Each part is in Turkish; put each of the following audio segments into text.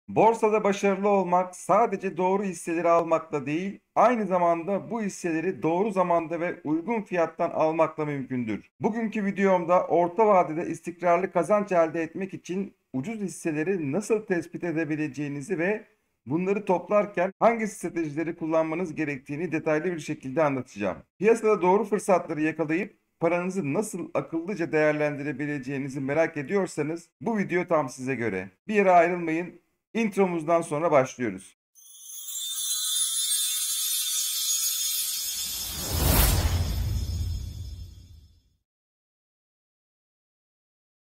Borsada başarılı olmak sadece doğru hisseleri almakla değil, aynı zamanda bu hisseleri doğru zamanda ve uygun fiyattan almakla mümkündür. Bugünkü videomda orta vadede istikrarlı kazanç elde etmek için ucuz hisseleri nasıl tespit edebileceğinizi ve bunları toplarken hangi stratejileri kullanmanız gerektiğini detaylı bir şekilde anlatacağım. Piyasada doğru fırsatları yakalayıp paranızı nasıl akıllıca değerlendirebileceğinizi merak ediyorsanız bu video tam size göre. Bir yere ayrılmayın. Intromuzdan sonra başlıyoruz.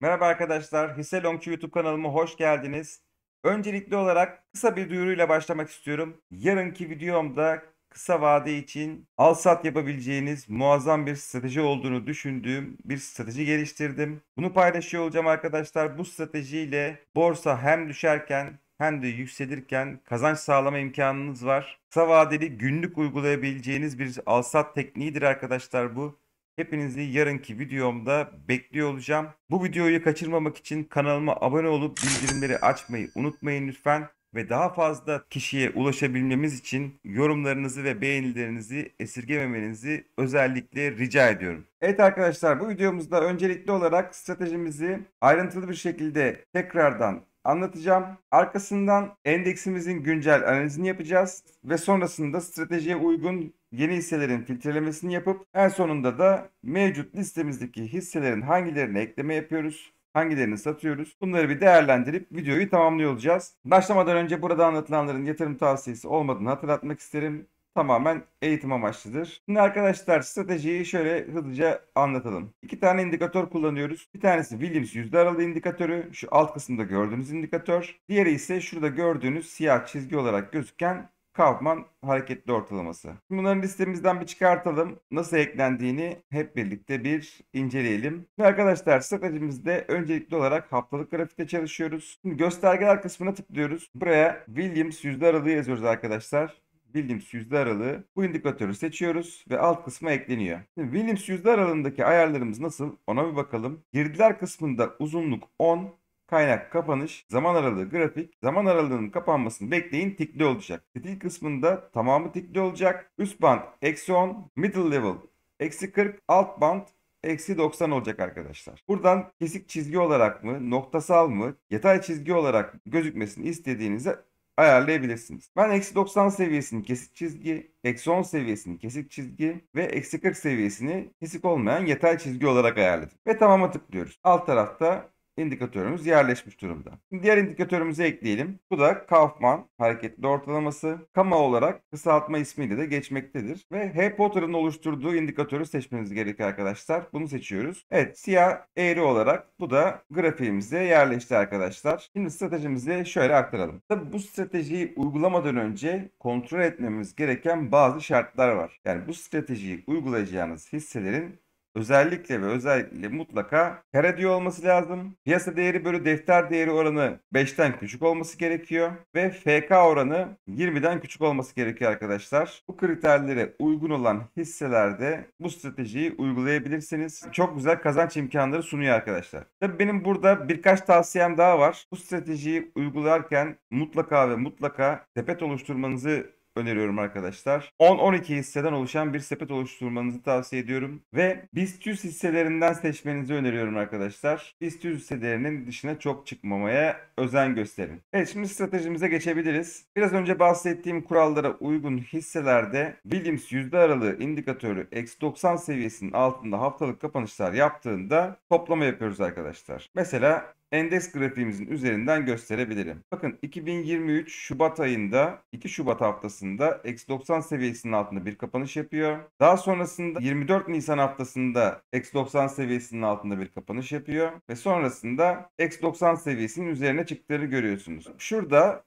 Merhaba arkadaşlar, Hisse Longçu YouTube kanalıma hoş geldiniz. Öncelikli olarak kısa bir duyuruyla başlamak istiyorum. Yarınki videomda kısa vade için al sat yapabileceğiniz muazzam bir strateji olduğunu düşündüğüm bir strateji geliştirdim. Bunu paylaşıyor olacağım arkadaşlar. Bu stratejiyle borsa hem düşerken hem de yükselirken kazanç sağlama imkanınız var. Kısa vadeli günlük uygulayabileceğiniz bir al sat tekniğidir arkadaşlar bu. Hepinizi yarınki videomda bekliyor olacağım. Bu videoyu kaçırmamak için kanalıma abone olup bildirimleri açmayı unutmayın lütfen. Ve daha fazla kişiye ulaşabilmemiz için yorumlarınızı ve beğenilerinizi esirgememenizi özellikle rica ediyorum. Evet arkadaşlar, bu videomuzda öncelikli olarak stratejimizi ayrıntılı bir şekilde tekrardan anlatacağım. Arkasından endeksimizin güncel analizini yapacağız ve sonrasında stratejiye uygun yeni hisselerin filtrelemesini yapıp en sonunda da mevcut listemizdeki hisselerin hangilerine ekleme yapıyoruz, hangilerini satıyoruz. Bunları bir değerlendirip videoyu tamamlıyor olacağız. Başlamadan önce burada anlatılanların yatırım tavsiyesi olmadığını hatırlatmak isterim. Tamamen eğitim amaçlıdır. Şimdi arkadaşlar stratejiyi şöyle hızlıca anlatalım. İki tane indikatör kullanıyoruz. Bir tanesi Williams yüzde aralığı indikatörü. Şu alt kısımda gördüğünüz indikatör. Diğeri ise şurada gördüğünüz siyah çizgi olarak gözüken Kaufman hareketli ortalaması. Bunların listemizden bir çıkartalım. Nasıl eklendiğini hep birlikte bir inceleyelim. Ve arkadaşlar stratejimizde öncelikli olarak haftalık grafikte çalışıyoruz. Şimdi göstergeler kısmına tıklıyoruz. Buraya Williams yüzde aralığı yazıyoruz arkadaşlar. Williams yüzde aralığı. Bu indikatörü seçiyoruz ve alt kısma ekleniyor. Şimdi Williams yüzde aralığındaki ayarlarımız nasıl? Ona bir bakalım. Girdiler kısmında uzunluk 10, kaynak kapanış, zaman aralığı grafik, zaman aralığının kapanmasını bekleyin tikli olacak. Stil kısmında tamamı tikli olacak. Üst band -10, middle level -40, alt band -90 olacak arkadaşlar. Buradan kesik çizgi olarak mı, noktasal mı, yatay çizgi olarak gözükmesini istediğinizi ayarlayabilirsiniz. Ben -90 seviyesini kesik çizgi, -10 seviyesini kesik çizgi ve -40 seviyesini kesik olmayan yatay çizgi olarak ayarladım. Ve tamama tıklıyoruz. Alt tarafta indikatörümüz yerleşmiş durumda. Şimdi diğer indikatörümüzü ekleyelim. Bu da Kaufman hareketli ortalaması. KAMA olarak kısaltma ismiyle de geçmektedir. Ve H. Potter'ın oluşturduğu indikatörü seçmeniz gerekiyor arkadaşlar. Bunu seçiyoruz. Evet, siyah eğri olarak bu da grafiğimize yerleşti arkadaşlar. Şimdi stratejimizi şöyle aktaralım. Tabii bu stratejiyi uygulamadan önce kontrol etmemiz gereken bazı şartlar var. Yani bu stratejiyi uygulayacağınız hisselerin özellikle mutlaka kar ediyor olması lazım. Piyasa değeri bölü defter değeri oranı 5'ten küçük olması gerekiyor. Ve FK oranı 20'den küçük olması gerekiyor arkadaşlar. Bu kriterlere uygun olan hisselerde bu stratejiyi uygulayabilirsiniz. Çok güzel kazanç imkanları sunuyor arkadaşlar. Tabii benim burada birkaç tavsiyem daha var. Bu stratejiyi uygularken mutlaka ve mutlaka sepet oluşturmanızı öneriyorum arkadaşlar. 10-12 hisseden oluşan bir sepet oluşturmanızı tavsiye ediyorum. Ve BIST 100 hisselerinden seçmenizi öneriyorum arkadaşlar. BIST 100 hisselerinin dışına çok çıkmamaya özen gösterin. Evet, şimdi stratejimize geçebiliriz. Biraz önce bahsettiğim kurallara uygun hisselerde Williams yüzde aralığı indikatörü -90 seviyesinin altında haftalık kapanışlar yaptığında toplama yapıyoruz arkadaşlar. Mesela endeks grafiğimizin üzerinden gösterebilirim. Bakın 2023 Şubat ayında 2 Şubat haftasında -90 seviyesinin altında bir kapanış yapıyor. Daha sonrasında 24 Nisan haftasında -90 seviyesinin altında bir kapanış yapıyor. Ve sonrasında -90 seviyesinin üzerine çıktığını görüyorsunuz. Şurada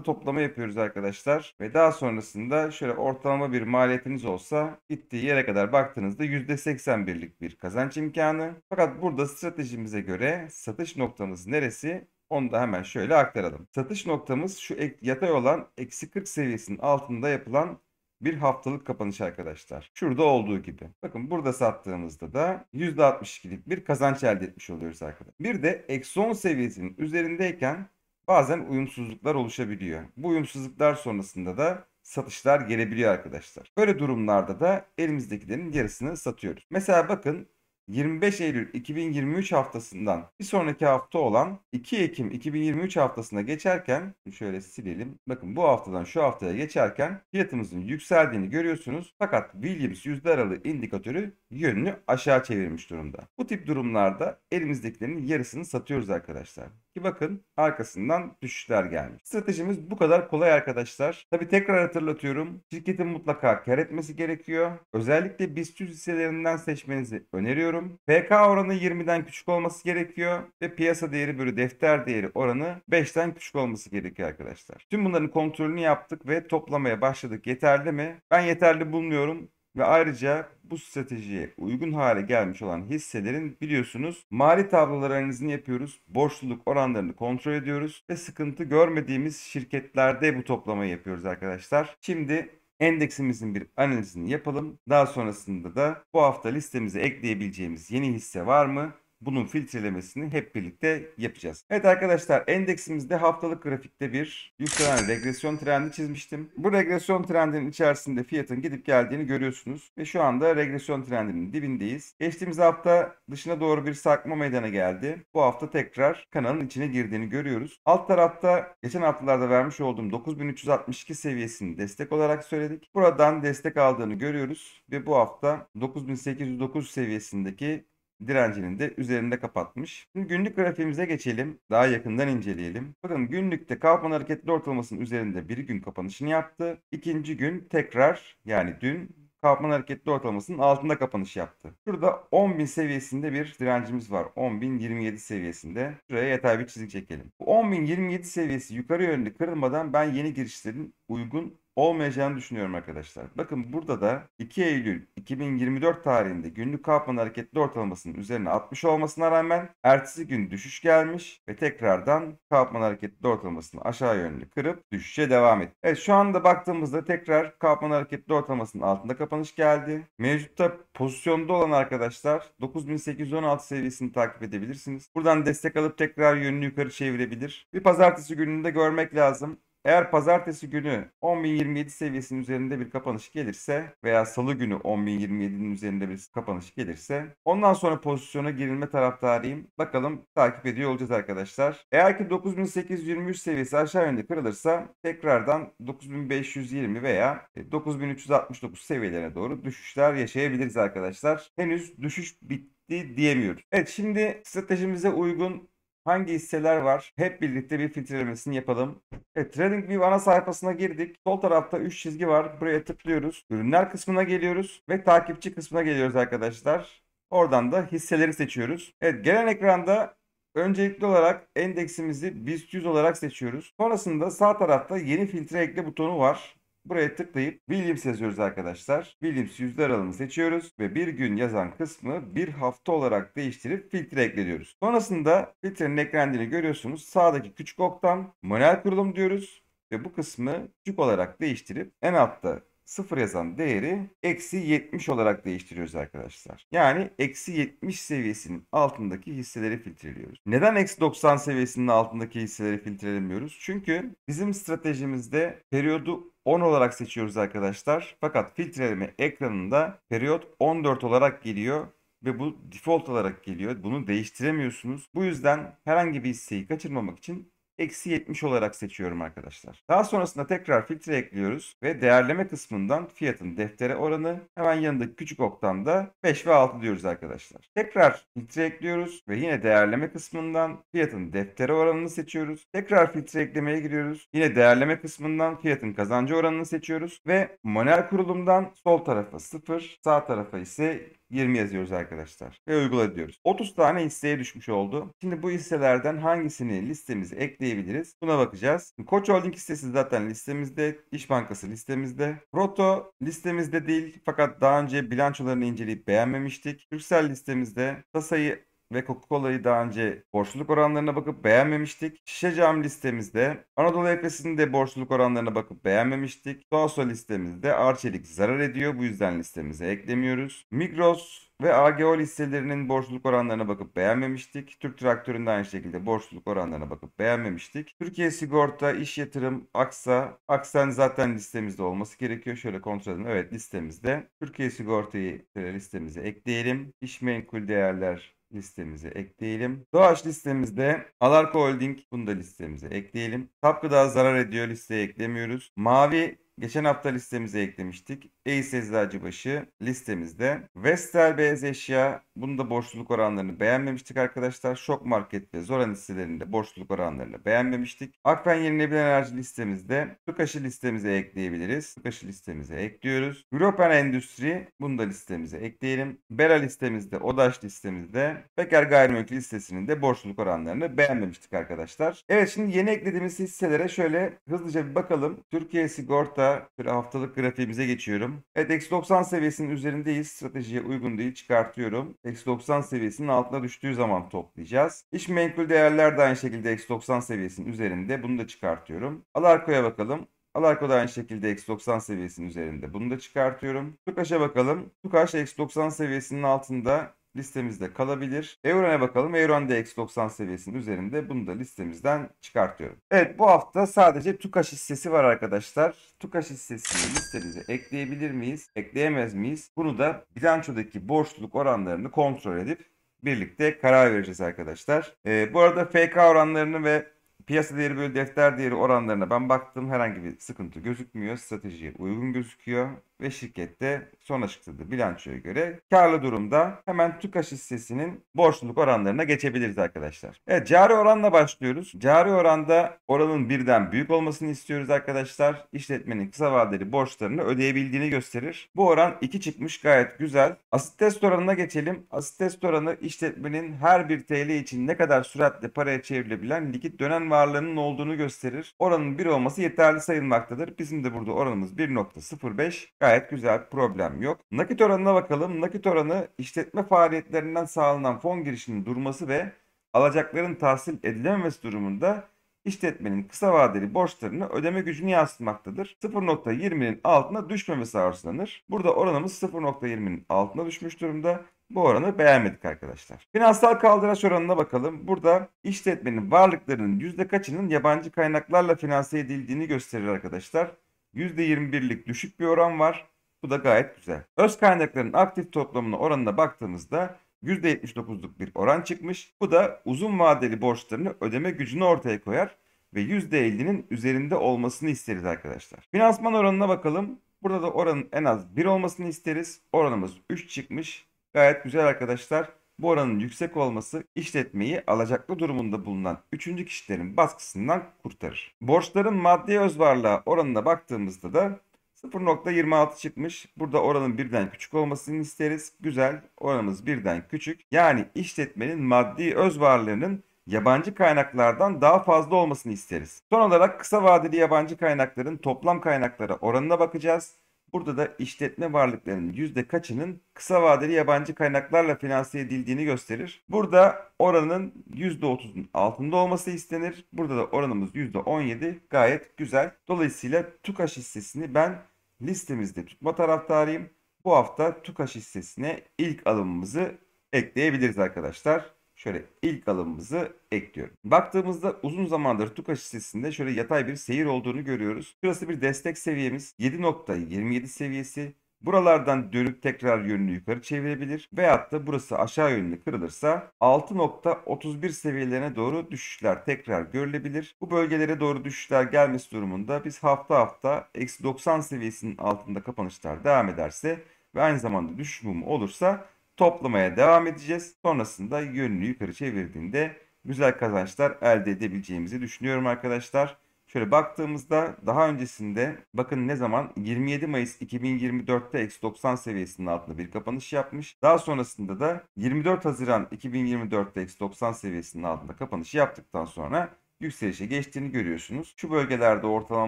toplama yapıyoruz arkadaşlar. Ve daha sonrasında şöyle ortalama bir maliyetiniz olsa gittiği yere kadar baktığınızda %81'lik bir kazanç imkanı. Fakat burada stratejimize göre satış noktamız neresi? Onu da hemen şöyle aktaralım. Satış noktamız şu yatay olan -40 seviyesinin altında yapılan bir haftalık kapanış arkadaşlar. Şurada olduğu gibi. Bakın burada sattığımızda da %62'lik bir kazanç elde etmiş oluyoruz arkadaşlar. Bir de -10 seviyesinin üzerindeyken bazen uyumsuzluklar oluşabiliyor. Bu uyumsuzluklar sonrasında da satışlar gelebiliyor arkadaşlar. Böyle durumlarda da elimizdekilerin yarısını satıyoruz. Mesela bakın, 25 Eylül 2023 haftasından bir sonraki hafta olan 2 Ekim 2023 haftasına geçerken, şöyle silelim. Bakın, bu haftadan şu haftaya geçerken fiyatımızın yükseldiğini görüyorsunuz. Fakat Williams yüzde aralığı indikatörü yönünü aşağı çevirmiş durumda. Bu tip durumlarda elimizdekilerin yarısını satıyoruz arkadaşlar. Ki bakın, arkasından düşüşler gelmiş. Stratejimiz bu kadar kolay arkadaşlar. Tabi tekrar hatırlatıyorum. Şirketin mutlaka kar etmesi gerekiyor. Özellikle BIST 100 hisselerinden seçmenizi öneriyorum. PK oranı 20'den küçük olması gerekiyor. Ve piyasa değeri bölü defter değeri oranı 5'ten küçük olması gerekiyor arkadaşlar. Tüm bunların kontrolünü yaptık ve toplamaya başladık. Yeterli mi? Ben yeterli bulmuyorum. Ve ayrıca bu stratejiye uygun hale gelmiş olan hisselerin biliyorsunuz mali tabloları analizini yapıyoruz. Borçluluk oranlarını kontrol ediyoruz ve sıkıntı görmediğimiz şirketlerde bu toplamayı yapıyoruz arkadaşlar. Şimdi endeksimizin bir analizini yapalım. Daha sonrasında da bu hafta listemize ekleyebileceğimiz yeni hisse var mı? Bunun filtrelemesini hep birlikte yapacağız. Evet arkadaşlar, endeksimizde haftalık grafikte bir yükselen regresyon trendi çizmiştim. Bu regresyon trendinin içerisinde fiyatın gidip geldiğini görüyorsunuz. Ve şu anda regresyon trendinin dibindeyiz. Geçtiğimiz hafta dışına doğru bir sarkma meydana geldi. Bu hafta tekrar kanalın içine girdiğini görüyoruz. Alt tarafta geçen haftalarda vermiş olduğum 9362 seviyesini destek olarak söyledik. Buradan destek aldığını görüyoruz. Ve bu hafta 9809 seviyesindeki direncinin de üzerinde kapatmış. Şimdi günlük grafiğimize geçelim. Daha yakından inceleyelim. Bakın, günlükte Kaufman hareketli ortalamasının üzerinde bir gün kapanışını yaptı. İkinci gün tekrar, yani dün, Kaufman hareketli ortalamasının altında kapanış yaptı. Şurada 10.000 seviyesinde bir direncimiz var. 10.027 seviyesinde. Şuraya yatay bir çizgi çekelim. Bu 10.027 seviyesi yukarı yönlü kırılmadan ben yeni girişlerin uygun olmayacağını düşünüyorum arkadaşlar. Bakın, burada da 2 Eylül 2024 tarihinde günlük Kaufman hareketli ortalamasının üzerine 60 olmasına rağmen ertesi gün düşüş gelmiş ve tekrardan Kaufman hareketli ortalamasını aşağı yönlü kırıp düşüşe devam etti. Evet, şu anda baktığımızda tekrar Kaufman hareketli ortalamasının altında kapanış geldi. Mevcutta pozisyonda olan arkadaşlar 9816 seviyesini takip edebilirsiniz. Buradan destek alıp tekrar yönünü yukarı çevirebilir. Bir pazartesi gününde görmek lazım. Eğer pazartesi günü 10.027 seviyesinin üzerinde bir kapanış gelirse veya salı günü 10.027'nin üzerinde bir kapanış gelirse, ondan sonra pozisyona girilme taraftarıyım. Bakalım, takip ediyor olacağız arkadaşlar. Eğer ki 9.823 seviyesi aşağı yönde kırılırsa tekrardan 9.520 veya 9.369 seviyelerine doğru düşüşler yaşayabiliriz arkadaşlar. Henüz düşüş bitti diyemiyoruz. Evet, şimdi stratejimize uygun hangi hisseler var? Hep birlikte bir filtrelemesini yapalım. Evet, TradingView ana sayfasına girdik. Sol tarafta 3 çizgi var. Buraya tıklıyoruz. Ürünler kısmına geliyoruz ve takipçi kısmına geliyoruz arkadaşlar. Oradan da hisseleri seçiyoruz. Evet, gelen ekranda öncelikli olarak endeksimizi BIST 100 olarak seçiyoruz. Sonrasında sağ tarafta yeni filtre ekle butonu var. Buraya tıklayıp Williams yazıyoruz arkadaşlar. Williams yüzde aralığını seçiyoruz ve bir gün yazan kısmı bir hafta olarak değiştirip filtre ekliyoruz. Sonrasında filtrenin eklendiğini görüyorsunuz. Sağdaki küçük oktan manuel kurulum diyoruz ve bu kısmı küçük olarak değiştirip en altta 0 yazan değeri eksi 70 olarak değiştiriyoruz arkadaşlar. Yani eksi 70 seviyesinin altındaki hisseleri filtreliyoruz. Neden eksi 90 seviyesinin altındaki hisseleri filtrelemiyoruz? Çünkü bizim stratejimizde periyodu 10 olarak seçiyoruz arkadaşlar. Fakat filtreleme ekranında periyot 14 olarak geliyor ve bu default olarak geliyor. Bunu değiştiremiyorsunuz. Bu yüzden herhangi bir hisseyi kaçırmamak için eksi 70 olarak seçiyorum arkadaşlar. Daha sonrasında tekrar filtre ekliyoruz ve değerleme kısmından fiyatın deftere oranı, hemen yanındaki küçük oktan da 5 ve 6 diyoruz arkadaşlar. Tekrar filtre ekliyoruz ve yine değerleme kısmından fiyatın deftere oranını seçiyoruz. Tekrar filtre eklemeye giriyoruz. Yine değerleme kısmından fiyatın kazancı oranını seçiyoruz ve manuel kurulumdan sol tarafa 0, sağ tarafa ise 20 yazıyoruz arkadaşlar ve uygula diyoruz. 30 tane hisseye düşmüş oldu. Şimdi bu hisselerden hangisini listemize ekleyebiliriz? Buna bakacağız. Koç Holding hissesi zaten listemizde. İş Bankası listemizde. Proto listemizde değil fakat daha önce bilançolarını inceleyip beğenmemiştik. Turkcell listemizde. Tasa'yı ve Coca-Cola'yı daha önce borçluluk oranlarına bakıp beğenmemiştik. Şişecam listemizde Anadolu Efes'in de borçluluk oranlarına bakıp beğenmemiştik. Toaso listemizde Arçelik zarar ediyor. Bu yüzden listemize eklemiyoruz. Migros ve AGO listelerinin borçluluk oranlarına bakıp beğenmemiştik. Türk Traktör'ün de aynı şekilde borçluluk oranlarına bakıp beğenmemiştik. Türkiye Sigorta, İş Yatırım, Aksa. Aksen zaten listemizde olması gerekiyor. Şöyle kontrol edelim. Evet, listemizde. Türkiye Sigorta'yı listemize ekleyelim. İş Menkul Değerler listemize ekleyelim. Doğaç listemizde Alarko Holding, bunu da listemize ekleyelim. Tap Gıda zarar ediyor, listeye eklemiyoruz. Mavi geçen hafta listemize eklemiştik. Ace Eczacıbaşı listemizde. Vestel Beyaz Eşya, bunu da borçluluk oranlarını beğenmemiştik arkadaşlar. Şok Market ve Zora listelerinde borçluluk oranlarını beğenmemiştik. Akfen Yenilenebilir Enerji listemizde TÜKAŞ'ı listemize ekleyebiliriz. TÜKAŞ'ı listemize ekliyoruz. Europen Endüstri, bunu da listemize ekleyelim. Bera listemizde, Odaş listemizde, Peker Gayrimenkul listesinin de borçluluk oranlarını beğenmemiştik arkadaşlar. Evet, şimdi yeni eklediğimiz hisselere şöyle hızlıca bir bakalım. Türkiye Sigorta, şöyle haftalık grafiğimize geçiyorum. Evet, eksi 90 seviyesinin üzerindeyiz. Stratejiye uygun değil, çıkartıyorum. Eksi 90 seviyesinin altına düştüğü zaman toplayacağız. İş menkul değerler de aynı şekilde eksi 90 seviyesinin üzerinde. Bunu da çıkartıyorum. Alarko'ya bakalım. Alarko da aynı şekilde eksi 90 seviyesinin üzerinde. Bunu da çıkartıyorum. TÜKAŞ'a bakalım. TÜKAŞ eksi 90 seviyesinin altında listemizde kalabilir. Euron'a bakalım. Euron da eksi 90 seviyesinin üzerinde. Bunu da listemizden çıkartıyorum. Evet, bu hafta sadece TÜKAŞ hissesi var arkadaşlar. TÜKAŞ hissesini listemize ekleyebilir miyiz? Ekleyemez miyiz? Bunu da bilançodaki borçluluk oranlarını kontrol edip birlikte karar vereceğiz arkadaşlar. Bu arada FK oranlarını ve piyasa değeri bölü defter değeri oranlarına ben baktım. Herhangi bir sıkıntı gözükmüyor. Stratejiye uygun gözüküyor. Ve şirkette son açıkladığı bilançoya göre karlı durumda. Hemen TÜKAŞ hissesinin borçluluk oranlarına geçebiliriz arkadaşlar. Evet, cari oranla başlıyoruz. Cari oranda oranın birden büyük olmasını istiyoruz arkadaşlar. İşletmenin kısa vadeli borçlarını ödeyebildiğini gösterir. Bu oran 2 çıkmış, gayet güzel. Asit test oranına geçelim. Asit test oranı işletmenin her bir TL için ne kadar süratle paraya çevrilebilen likit dönen varlığının olduğunu gösterir. Oranın 1 olması yeterli sayılmaktadır. Bizim de burada oranımız 1.05. Gayet güzel, problem yok. Nakit oranına bakalım. Nakit oranı işletme faaliyetlerinden sağlanan fon girişinin durması ve alacakların tahsil edilememesi durumunda işletmenin kısa vadeli borçlarını ödeme gücünü yansıtmaktadır. 0.20'nin altına düşmemesi arzulanır. Burada oranımız 0.20'nin altına düşmüş durumda. Bu oranı beğenmedik arkadaşlar. Finansal kaldıraç oranına bakalım. Burada işletmenin varlıklarının yüzde kaçının yabancı kaynaklarla finanse edildiğini gösterir arkadaşlar. %21'lik düşük bir oran var. Bu da gayet güzel. Öz kaynakların aktif toplamına oranına baktığımızda %79'luk bir oran çıkmış. Bu da uzun vadeli borçlarını ödeme gücünü ortaya koyar ve %50'nin üzerinde olmasını isteriz arkadaşlar. Finansman oranına bakalım. Burada da oranın en az 1 olmasını isteriz. Oranımız 3 çıkmış. Gayet güzel arkadaşlar. Bu oranın yüksek olması işletmeyi alacaklı durumunda bulunan 3. kişilerin baskısından kurtarır. Borçların maddi özvarlığa oranına baktığımızda da 0.26 çıkmış. Burada oranın birden küçük olmasını isteriz. Güzel. Oranımız birden küçük. Yani işletmenin maddi özvarlığının yabancı kaynaklardan daha fazla olmasını isteriz. Son olarak kısa vadeli yabancı kaynakların toplam kaynaklara oranına bakacağız. Burada da işletme varlıklarının yüzde kaçının kısa vadeli yabancı kaynaklarla finanse edildiğini gösterir. Burada oranın %30'un altında olması istenir. Burada da oranımız %17, gayet güzel. Dolayısıyla TÜKAŞ hissesini ben listemizde tutma taraftarıyım. Bu hafta TÜKAŞ hissesine ilk alımımızı ekleyebiliriz arkadaşlar. Şöyle ilk alımımızı ekliyorum. Baktığımızda uzun zamandır TÜKAŞ hissesinde şöyle yatay bir seyir olduğunu görüyoruz. Şurası bir destek seviyemiz. 7.27 seviyesi. Buralardan dönüp tekrar yönünü yukarı çevirebilir. Veyahut da burası aşağı yönlü kırılırsa 6.31 seviyelerine doğru düşüşler tekrar görülebilir. Bu bölgelere doğru düşüşler gelmesi durumunda biz hafta hafta eksi 90 seviyesinin altında kapanışlar devam ederse ve aynı zamanda düşüş mumu olursa toplamaya devam edeceğiz. Sonrasında yönünü yukarı çevirdiğinde güzel kazançlar elde edebileceğimizi düşünüyorum arkadaşlar. Şöyle baktığımızda daha öncesinde bakın ne zaman 27 Mayıs 2024'te eksi 90 seviyesinin altında bir kapanış yapmış. Daha sonrasında da 24 Haziran 2024'te eksi 90 seviyesinin altında kapanış yaptıktan sonra yükselişe geçtiğini görüyorsunuz. Şu bölgelerde ortalama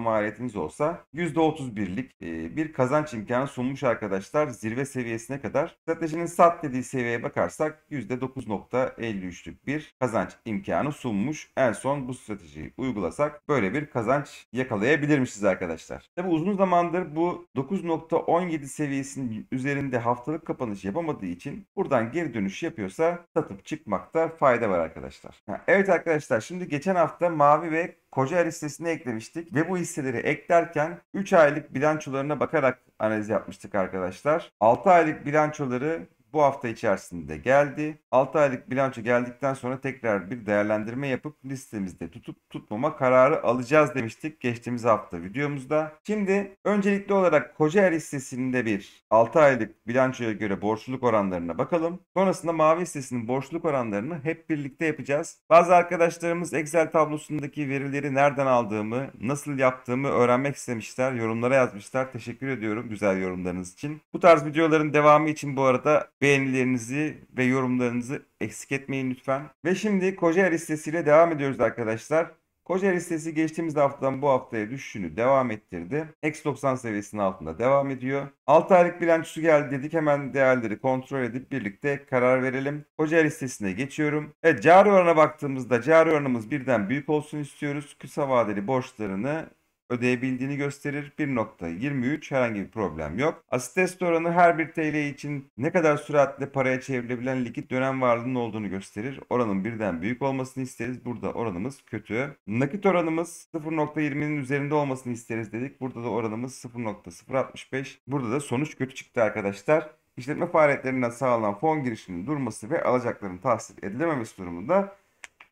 maliyetiniz olsa %31'lik bir kazanç imkanı sunmuş arkadaşlar zirve seviyesine kadar. Stratejinin sat dediği seviyeye bakarsak %9.53'lük bir kazanç imkanı sunmuş. En son bu stratejiyi uygulasak böyle bir kazanç yakalayabilirmişiz arkadaşlar. Tabi uzun zamandır bu 9.17 seviyesinin üzerinde haftalık kapanış yapamadığı için buradan geri dönüş yapıyorsa satıp çıkmakta fayda var arkadaşlar. Evet arkadaşlar, şimdi geçen hafta Mavi ve Kocaeli hissesini eklemiştik ve bu hisseleri eklerken 3 aylık bilançolarına bakarak analiz yapmıştık arkadaşlar. 6 aylık bilançoları bu hafta içerisinde geldi. 6 aylık bilanço geldikten sonra tekrar bir değerlendirme yapıp listemizde tutup tutmama kararı alacağız demiştik geçtiğimiz hafta videomuzda. Şimdi öncelikli olarak Kocaeli hissesinde bir 6 aylık bilançoya göre borçluluk oranlarına bakalım. Sonrasında Mavi hissesinin borçluluk oranlarını hep birlikte yapacağız. Bazı arkadaşlarımız Excel tablosundaki verileri nereden aldığımı, nasıl yaptığımı öğrenmek istemişler. Yorumlara yazmışlar. Teşekkür ediyorum güzel yorumlarınız için. Bu tarz videoların devamı için bu arada beğenilerinizi ve yorumlarınızı eksik etmeyin lütfen. Ve şimdi Kocaeli listesiyle devam ediyoruz arkadaşlar. Kocaeli listesi geçtiğimiz haftadan bu haftaya düşüşünü devam ettirdi. Eksi 90 seviyesinin altında devam ediyor. 6 aylık bilançosu geldi dedik. Hemen değerleri kontrol edip birlikte karar verelim. Kocaeli listesine geçiyorum. Evet, cari orana baktığımızda cari oranımız birden büyük olsun istiyoruz. Kısa vadeli borçlarını ödeyebildiğini gösterir. 1.23, herhangi bir problem yok. Asit test oranı her bir TL için ne kadar süratle paraya çevrilebilen likit dönem varlığının olduğunu gösterir. Oranın birden büyük olmasını isteriz. Burada oranımız kötü. Nakit oranımız 0.20'nin üzerinde olmasını isteriz dedik. Burada da oranımız 0.065. Burada da sonuç kötü çıktı arkadaşlar. İşletme faaliyetlerinden sağlanan fon girişinin durması ve alacakların tahsil edilememesi durumunda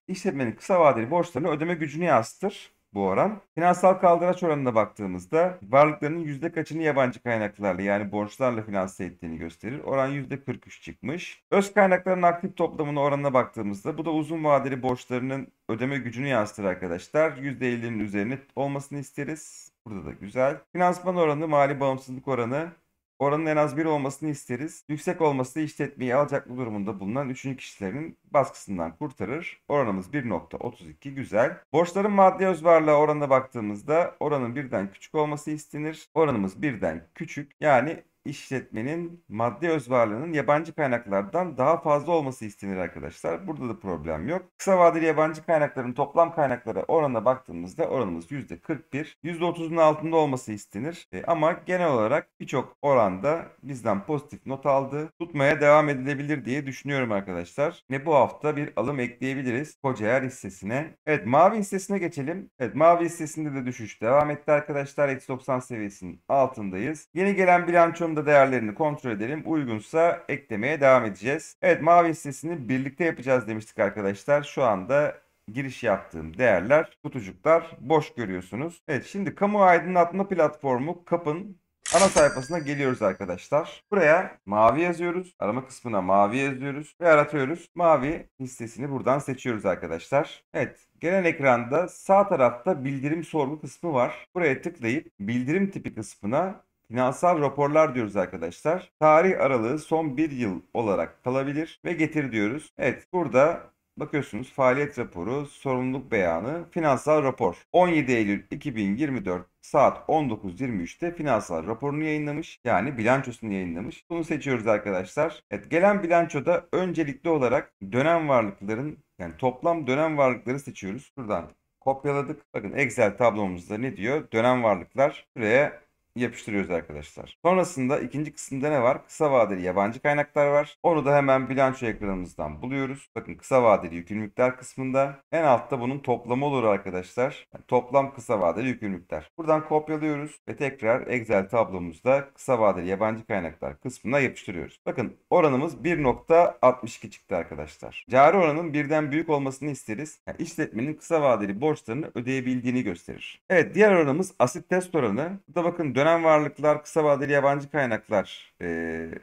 işletmenin kısa vadeli borçlarını ödeme gücünü yansıtır bu oran. Finansal kaldıraç oranına baktığımızda varlıklarının yüzde kaçını yabancı kaynaklarla yani borçlarla finanse ettiğini gösterir. Oran %43 çıkmış. Öz kaynakların aktif toplamına oranına baktığımızda bu da uzun vadeli borçlarının ödeme gücünü yansıtır arkadaşlar. %50'nin üzerine olmasını isteriz. Burada da güzel. Finansman oranı, mali bağımsızlık oranı. Oranın en az 1 olmasını isteriz. Yüksek olması da işletmeyi alacaklı durumunda bulunan üçüncü kişilerin baskısından kurtarır. Oranımız 1.32, güzel. Borçların maddi özvarlığa oranına baktığımızda oranın birden küçük olması istenir. Oranımız birden küçük, yani işletmenin maddi özvarlığının yabancı kaynaklardan daha fazla olması istenir arkadaşlar. Burada da problem yok. Kısa vadeli yabancı kaynakların toplam kaynaklara oranına baktığımızda oranımız %41. %30'un altında olması istenir. Ama genel olarak birçok oranda bizden pozitif not aldı. Tutmaya devam edilebilir diye düşünüyorum arkadaşlar. Ve bu hafta bir alım ekleyebiliriz Kocaeli hissesine. Evet, Mavi hissesine geçelim. Evet, Mavi hissesinde de düşüş devam etti arkadaşlar. Eksi 90 seviyesinin altındayız. Yeni gelen bilançonun da değerlerini kontrol edelim. Uygunsa eklemeye devam edeceğiz. Evet, Mavi hissesini birlikte yapacağız demiştik arkadaşlar. Şu anda giriş yaptığım değerler, kutucuklar boş görüyorsunuz. Evet, şimdi kamu aydınlatma platformu KAP'ın ana sayfasına geliyoruz arkadaşlar. Buraya mavi yazıyoruz. Arama kısmına mavi yazıyoruz ve aratıyoruz. Mavi hissesini buradan seçiyoruz arkadaşlar. Evet, gelen ekranda sağ tarafta bildirim sorgu kısmı var. Buraya tıklayıp bildirim tipi kısmına finansal raporlar diyoruz arkadaşlar. Tarih aralığı son bir yıl olarak kalabilir ve getir diyoruz. Evet, burada bakıyorsunuz faaliyet raporu, sorumluluk beyanı, finansal rapor. 17 Eylül 2024 saat 19.23'te finansal raporunu yayınlamış. Yani bilançosunu yayınlamış. Bunu seçiyoruz arkadaşlar. Evet, gelen bilançoda öncelikli olarak dönem varlıkların, yani toplam dönem varlıkları seçiyoruz. Buradan kopyaladık. Bakın Excel tablomuzda ne diyor? Dönem varlıklar. Buraya yapıştırıyoruz arkadaşlar. Sonrasında ikinci kısımda ne var? Kısa vadeli yabancı kaynaklar var. Onu da hemen bilanço ekranımızdan buluyoruz. Bakın kısa vadeli yükümlülükler kısmında en altta bunun toplamı olur arkadaşlar. Yani toplam kısa vadeli yükümlülükler. Buradan kopyalıyoruz ve tekrar Excel tablomuzda kısa vadeli yabancı kaynaklar kısmına yapıştırıyoruz. Bakın oranımız 1.62 çıktı arkadaşlar. Cari oranın birden büyük olmasını isteriz. Yani işletmenin kısa vadeli borçlarını ödeyebildiğini gösterir. Evet, diğer oranımız asit test oranı. Burada bakın dönem varlıklar, kısa vadeli yabancı kaynaklar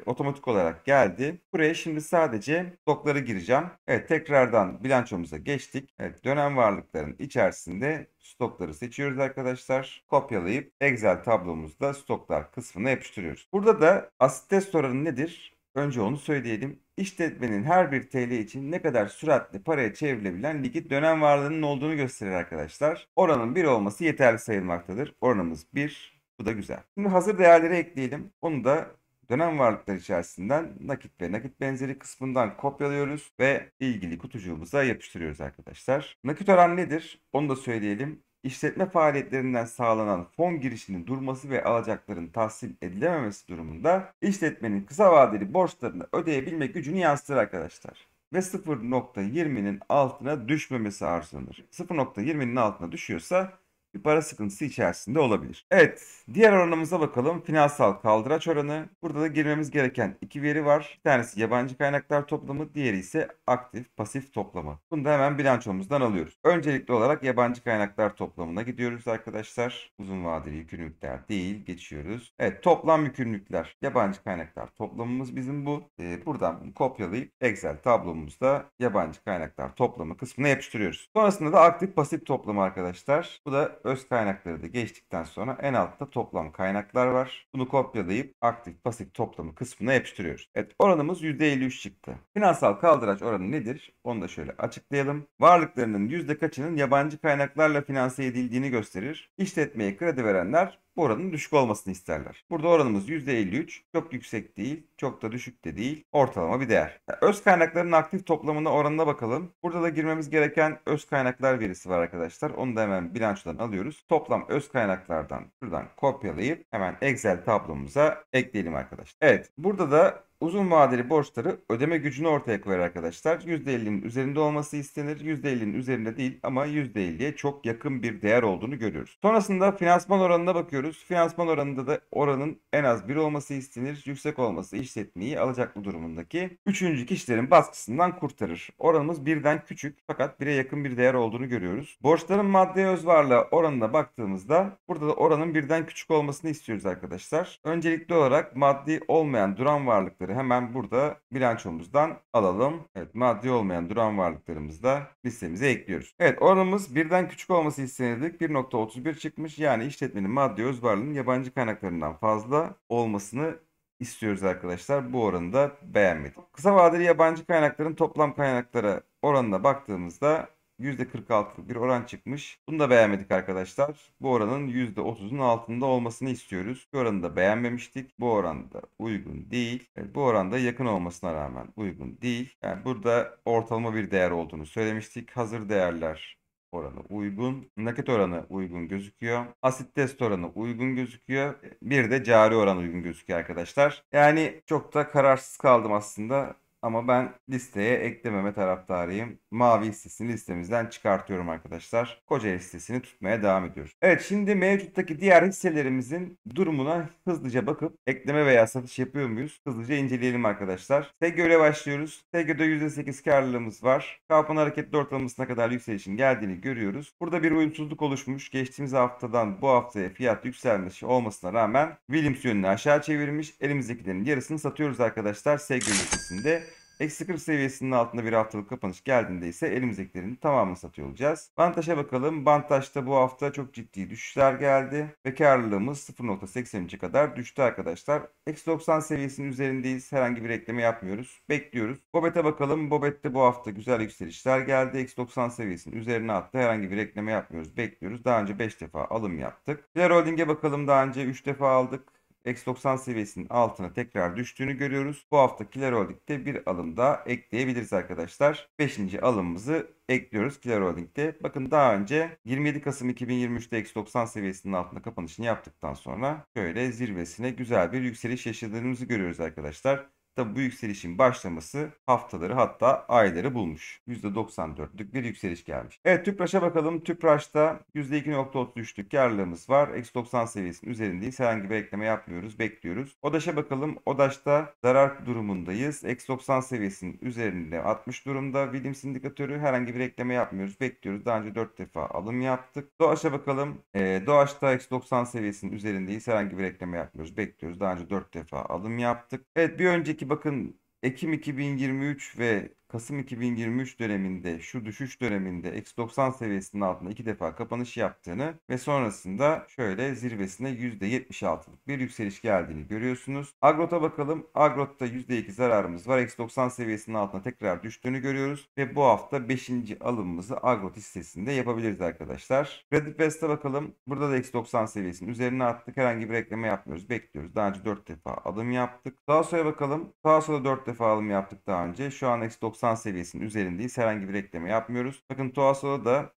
otomatik olarak geldi. Buraya şimdi sadece stokları gireceğim. Evet, tekrardan bilançomuza geçtik. Evet, dönem varlıkların içerisinde stokları seçiyoruz arkadaşlar. Kopyalayıp Excel tablomuzda stoklar kısmına yapıştırıyoruz. Burada da asit test oranı nedir? Önce onu söyleyelim. İşletmenin her bir TL için ne kadar süratle paraya çevrilebilen likit dönem varlığının olduğunu gösterir arkadaşlar. Oranın 1 olması yeterli sayılmaktadır. Oranımız 1. Bu da güzel. Şimdi hazır değerleri ekleyelim. Onu da dönem varlıklar içerisinden nakit ve nakit benzeri kısmından kopyalıyoruz ve ilgili kutucuğumuza yapıştırıyoruz arkadaşlar. Nakit oran nedir? Onu da söyleyelim. İşletme faaliyetlerinden sağlanan fon girişinin durması ve alacakların tahsil edilememesi durumunda işletmenin kısa vadeli borçlarını ödeyebilme gücünü yansıtır arkadaşlar. Ve 0.20'nin altına düşmemesi arzulanır. 0.20'nin altına düşüyorsa bir para sıkıntısı içerisinde olabilir. Evet, diğer oranımıza bakalım. Finansal kaldıraç oranı. Burada da girmemiz gereken iki veri var. Bir tanesi yabancı kaynaklar toplamı, diğeri ise aktif pasif toplamı. Bunu da hemen bilançomuzdan alıyoruz. Öncelikli olarak yabancı kaynaklar toplamına gidiyoruz arkadaşlar. Uzun vadeli yükümlülükler değil, geçiyoruz. Evet, toplam yükümlülükler, yabancı kaynaklar toplamımız bizim bu. Buradan bunu kopyalayıp Excel tablomuzda yabancı kaynaklar toplamı kısmına yapıştırıyoruz. Sonrasında da aktif pasif toplamı arkadaşlar. Bu da öz kaynakları da geçtikten sonra en altta toplam kaynaklar var. Bunu kopyalayıp aktif pasif toplamı kısmına yapıştırıyoruz. Evet, oranımız %53 çıktı. Finansal kaldıraç oranı nedir? Onu da şöyle açıklayalım. Varlıklarının yüzde kaçının yabancı kaynaklarla finanse edildiğini gösterir. İşletmeye kredi verenler bu oranın düşük olmasını isterler. Burada oranımız %53. Çok yüksek değil, çok da düşük de değil. Ortalama bir değer. Öz kaynakların aktif toplamına oranına bakalım. Burada da girmemiz gereken öz kaynaklar verisi var arkadaşlar. Onu da hemen bilançodan alıyoruz. Toplam öz kaynaklardan şuradan kopyalayıp hemen Excel tablomuza ekleyelim arkadaşlar. Evet, burada da uzun vadeli borçları ödeme gücünü ortaya koyar arkadaşlar. %50'nin üzerinde olması istenir. %50'nin üzerinde değil ama %50'ye çok yakın bir değer olduğunu görüyoruz. Sonrasında finansman oranına bakıyoruz. Finansman oranında da oranın en az 1 olması istenir. Yüksek olması işletmeyi alacaklı durumundaki 3. kişilerin baskısından kurtarır. Oranımız 1'den küçük fakat 1'e yakın bir değer olduğunu görüyoruz. Borçların maddi öz varlığı oranına baktığımızda burada da oranın 1'den küçük olmasını istiyoruz arkadaşlar. Öncelikli olarak maddi olmayan duran varlıkları hemen burada bilançomuzdan alalım. Evet, maddi olmayan duran varlıklarımızı da listemize ekliyoruz. Evet, oranımız 1'den küçük olması istenirdik. 1.31 çıkmış. Yani işletmenin maddi öz varlığının yabancı kaynaklarından fazla olmasını istiyoruz arkadaşlar. Bu oranı da beğenmedik. Kısa vadeli yabancı kaynakların toplam kaynaklara oranına baktığımızda %46'lık bir oran çıkmış. Bunu da beğenmedik arkadaşlar. Bu oranın %30'un altında olmasını istiyoruz. Bu oranı da beğenmemiştik. Bu oran da uygun değil. Evet, bu oranda yakın olmasına rağmen uygun değil. Yani burada ortalama bir değer olduğunu söylemiştik. Hazır değerler oranı uygun. Nakit oranı uygun gözüküyor. Asit test oranı uygun gözüküyor. Bir de cari oran uygun gözüküyor arkadaşlar. Yani çok da kararsız kaldım aslında. Ama ben listeye eklememe taraftarıyım. Mavi hissesini listemizden çıkartıyorum arkadaşlar. Koca listesini tutmaya devam ediyoruz. Evet, şimdi mevcuttaki diğer hisselerimizin durumuna hızlıca bakıp ekleme veya satış yapıyor muyuz? Hızlıca inceleyelim arkadaşlar. SEGÖ ile başlıyoruz. SEGÖ'de %8 karlılığımız var. Kapan hareketli ortalamasına kadar yükselişin geldiğini görüyoruz. Burada bir uyumsuzluk oluşmuş. Geçtiğimiz haftadan bu haftaya fiyat yükselmesi olmasına rağmen Williams yönünü aşağı çevirmiş. Elimizdekilerin yarısını satıyoruz arkadaşlar SEGÖ listesinde. Eksi 40 seviyesinin altında bir haftalık kapanış geldiğinde ise elimizdekilerin tamamını satıyor olacağız. Bantaş'a bakalım. Bantaş'ta bu hafta çok ciddi düşüşler geldi ve karlılığımız 0.83'e kadar düştü arkadaşlar. Eksi 90 seviyesinin üzerindeyiz. Herhangi bir ekleme yapmıyoruz. Bekliyoruz. Bobet'e bakalım. Bobet'te bu hafta güzel yükselişler geldi. Eksi 90 seviyesinin üzerine attı. Herhangi bir ekleme yapmıyoruz. Bekliyoruz. Daha önce 5 defa alım yaptık. Fler Holding'e bakalım. Daha önce 3 defa aldık. Eksi 90 seviyesinin altına tekrar düştüğünü görüyoruz. Bu hafta Kiler Holding'de bir alım daha ekleyebiliriz arkadaşlar. 5. alımımızı ekliyoruz Kiler Holding'de. Bakın daha önce 27 Kasım 2023'te eksi 90 seviyesinin altında kapanışını yaptıktan sonra şöyle zirvesine güzel bir yükseliş yaşadığımızı görüyoruz arkadaşlar. Tabi bu yükselişin başlaması haftaları hatta ayları bulmuş. %94'lük bir yükseliş gelmiş. Evet, Tüpraş'a bakalım. Tüpraş'ta %2.33'lük karlılığımız var. Eksi 90 seviyesinin üzerindeyiz. Herhangi bir ekleme yapmıyoruz. Bekliyoruz. ODAŞ'a bakalım. ODAŞ'ta zarar durumundayız. Eksi 90 seviyesinin üzerinde 60 durumda. Williams indikatörü herhangi bir ekleme yapmıyoruz. Bekliyoruz. Daha önce 4 defa alım yaptık. Doğaç'a bakalım. Doğaç'ta eksi 90 seviyesinin üzerindeyiz. Herhangi bir ekleme yapmıyoruz. Bekliyoruz. Daha önce 4 defa alım yaptık. Evet, bir önceki bakın Ekim 2023 ve Kasım 2023 döneminde şu düşüş döneminde eksi 90 seviyesinin altında 2 defa kapanış yaptığını ve sonrasında şöyle zirvesine %76'lık bir yükseliş geldiğini görüyorsunuz. Agrot'a bakalım. Agrot'ta %2 zararımız var. Eksi 90 seviyesinin altına tekrar düştüğünü görüyoruz ve bu hafta 5. alımımızı Agrot hissesinde yapabiliriz arkadaşlar. Creditwest'e bakalım. Burada da eksi 90 seviyesinin üzerine attık. Herhangi bir ekleme yapmıyoruz. Bekliyoruz. Daha önce 4 defa alım yaptık. Daha sonra bakalım. Daha sonra 4 defa alım yaptık daha önce. Şu an eksi 90 seviyesinin üzerindeyiz. Herhangi bir ekleme yapmıyoruz. Bakın Tuasol'a da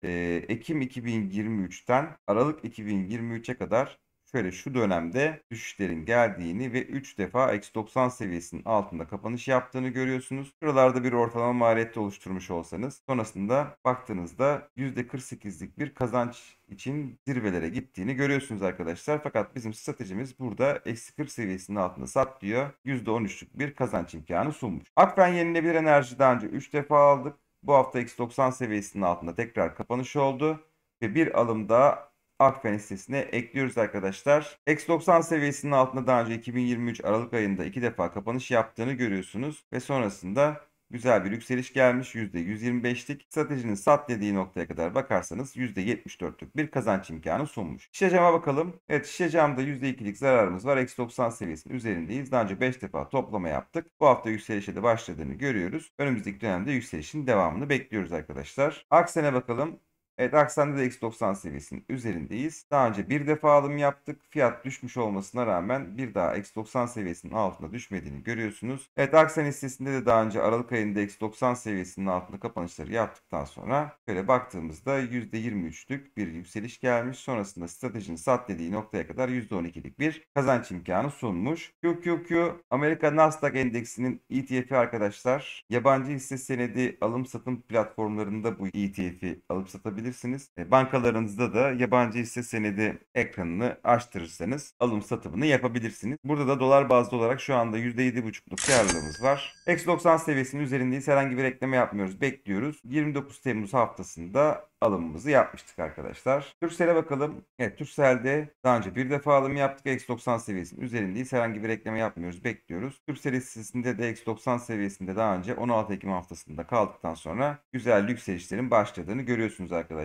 Ekim 2023'ten Aralık 2023'e kadar şöyle şu dönemde düşüşlerin geldiğini ve 3 defa eksi 90 seviyesinin altında kapanış yaptığını görüyorsunuz. Şuralarda bir ortalama maliyette oluşturmuş olsanız sonrasında baktığınızda %48'lik bir kazanç için zirvelere gittiğini görüyorsunuz arkadaşlar. Fakat bizim stratejimiz burada eksi 40 seviyesinin altında sat diyor. %13'lük bir kazanç imkanı sunmuş. Akfen yenilenebilir enerji daha önce 3 defa aldık. Bu hafta eksi 90 seviyesinin altında tekrar kapanış oldu. Ve bir alım daha Akfen hissesine ekliyoruz arkadaşlar. Eksi 90 seviyesinin altında daha önce 2023 Aralık ayında 2 defa kapanış yaptığını görüyorsunuz. Ve sonrasında güzel bir yükseliş gelmiş. %125'lik. Stratejinin sat dediği noktaya kadar bakarsanız %74'lük bir kazanç imkanı sunmuş. Şişecam'a bakalım. Evet, Şişecam'da %2'lik zararımız var. Eksi 90 seviyesinin üzerindeyiz. Daha önce 5 defa toplama yaptık. Bu hafta yükselişe de başladığını görüyoruz. Önümüzdeki dönemde yükselişin devamını bekliyoruz arkadaşlar. Aksen'e bakalım. Evet, Aksen'de de eksi 90 seviyesinin üzerindeyiz. Daha önce bir defa alım yaptık. Fiyat düşmüş olmasına rağmen bir daha eksi 90 seviyesinin altında düşmediğini görüyorsunuz. Evet, Aksen hissesinde de daha önce Aralık ayında eksi 90 seviyesinin altında kapanışları yaptıktan sonra şöyle baktığımızda %23'lük bir yükseliş gelmiş. Sonrasında stratejinin sat dediği noktaya kadar %12'lik bir kazanç imkanı sunmuş. QQQ Amerika Nasdaq Endeksinin ETF'i arkadaşlar. Yabancı hisse senedi alım satım platformlarında bu ETF'i alıp satabilirsiniz. Bankalarınızda da yabancı hisse senedi ekranını açtırırsanız alım satımını yapabilirsiniz. Burada da dolar bazlı olarak şu anda %7,5'luk karlılığımız var. Eksi 90 seviyesinin üzerindeyiz. Herhangi bir ekleme yapmıyoruz. Bekliyoruz. 29 Temmuz haftasında alımımızı yapmıştık arkadaşlar. Turkcell'e bakalım. Evet, Turkcell'de daha önce bir defa alım yaptık. Eksi 90 seviyesinin üzerindeyiz. Herhangi bir ekleme yapmıyoruz. Bekliyoruz. Turkcell hissesinde de eksi 90 seviyesinde daha önce 16 Ekim haftasında kaldıktan sonra güzel yükselişlerin başladığını görüyorsunuz arkadaşlar.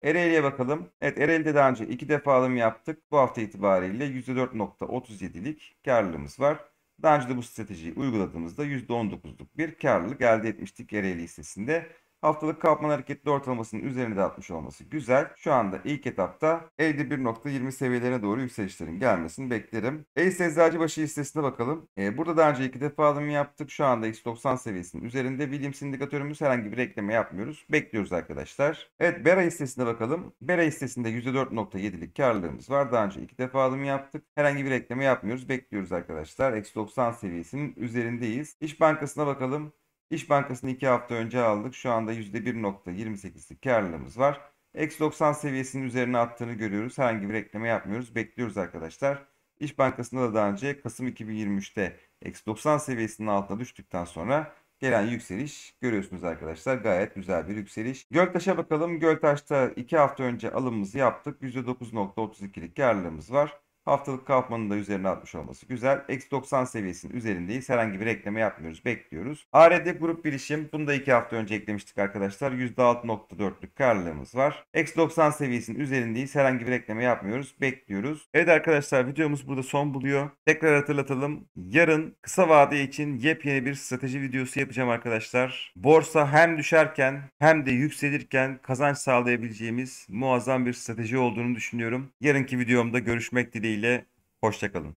Ereğli'ye bakalım. Evet, Ereğli'de daha önce 2 defa alım yaptık. Bu hafta itibariyle %4,37'lik karlılığımız var. Daha önce de bu stratejiyi uyguladığımızda %19'luk bir karlılık elde etmiştik Ereğli hissesinde. Haftalık Kaufman hareketli ortalamasının üzerinde de atmış olması güzel. Şu anda ilk etapta 51,20 seviyelerine doğru yükselişlerin gelmesini beklerim. Ace Eczacıbaşı hissesine bakalım. Burada daha önce 2 defa alım yaptık. Şu anda X90 seviyesinin üzerinde. Williams indikatörümüz, herhangi bir ekleme yapmıyoruz. Bekliyoruz arkadaşlar. Evet, Bera hissesine bakalım. Bera hissesinde %4,7'lik karlılığımız var. Daha önce 2 defa alım yaptık. Herhangi bir ekleme yapmıyoruz. Bekliyoruz arkadaşlar. X90 seviyesinin üzerindeyiz. İş Bankası'na bakalım. İş Bankası'nı 2 hafta önce aldık. Şu anda %1,28'lik karlılığımız var. Eksi 90 seviyesinin üzerine attığını görüyoruz. Herhangi bir ekleme yapmıyoruz. Bekliyoruz arkadaşlar. İş Bankası'nda da daha önce Kasım 2023'te eksi 90 seviyesinin altına düştükten sonra gelen yükseliş görüyorsunuz arkadaşlar. Gayet güzel bir yükseliş. Göltaş'a bakalım. Göltaş'ta 2 hafta önce alımımızı yaptık. %9,32'lik karlılığımız var. Haftalık Kaufman'ın da üzerine atmış olması güzel. Eksi 90 seviyesinin üzerindeyiz. Herhangi bir ekleme yapmıyoruz. Bekliyoruz. ARD Grup Bilişim. Bunu da 2 hafta önce eklemiştik arkadaşlar. %6,4'lük karlılığımız var. Eksi 90 seviyesinin üzerindeyiz. Herhangi bir ekleme yapmıyoruz. Bekliyoruz. Evet arkadaşlar, videomuz burada son buluyor. Tekrar hatırlatalım. Yarın kısa vade için yepyeni bir strateji videosu yapacağım arkadaşlar. Borsa hem düşerken hem de yükselirken kazanç sağlayabileceğimiz muazzam bir strateji olduğunu düşünüyorum. Yarınki videomda görüşmek dileğiyle. Hoşça kalın.